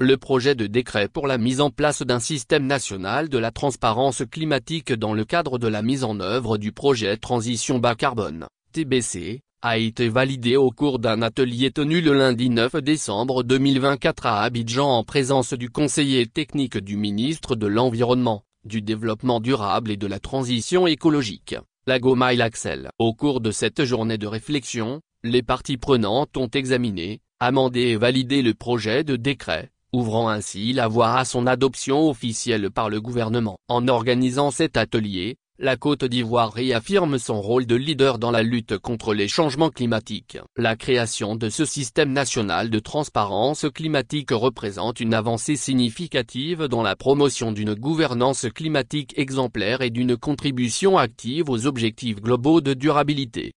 le projet de décret pour la mise en place d'un système national de la transparence climatique dans le cadre de la mise en œuvre du projet Transition bas carbone, TBC, a été validé au cours d'un atelier tenu le lundi 9 décembre 2024 à Abidjan en présence du conseiller technique du ministre de l'Environnement, du Développement durable et de la Transition écologique, Lagomail Axel. Au cours de cette journée de réflexion, les parties prenantes ont examiné, amendé et validé le projet de décret, ouvrant ainsi la voie à son adoption officielle par le gouvernement. En organisant cet atelier, la Côte d'Ivoire réaffirme son rôle de leader dans la lutte contre les changements climatiques. La création de ce système national de transparence climatique représente une avancée significative dans la promotion d'une gouvernance climatique exemplaire et d'une contribution active aux objectifs globaux de durabilité.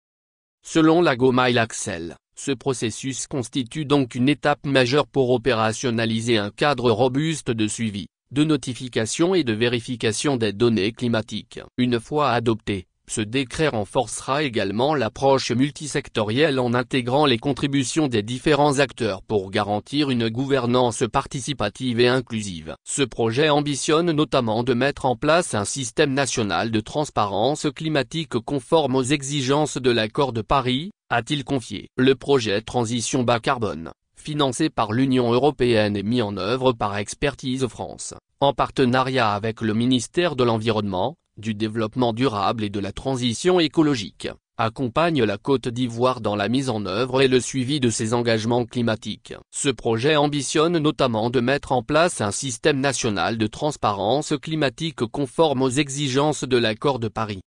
Selon Lagomail Axel, ce processus constitue donc une étape majeure pour opérationnaliser un cadre robuste de suivi, de notification et de vérification des données climatiques. Une fois adopté, ce décret renforcera également l'approche multisectorielle en intégrant les contributions des différents acteurs pour garantir une gouvernance participative et inclusive. Ce projet ambitionne notamment de mettre en place un système national de transparence climatique conforme aux exigences de l'accord de Paris, a-t-il confié. Le projet Transition bas carbone, financé par l'Union européenne et mis en œuvre par Expertise France, en partenariat avec le ministère de l'Environnement, du Développement durable et de la Transition écologique, accompagne la Côte d'Ivoire dans la mise en œuvre et le suivi de ses engagements climatiques. Ce projet ambitionne notamment de mettre en place un système national de transparence climatique conforme aux exigences de l'accord de Paris.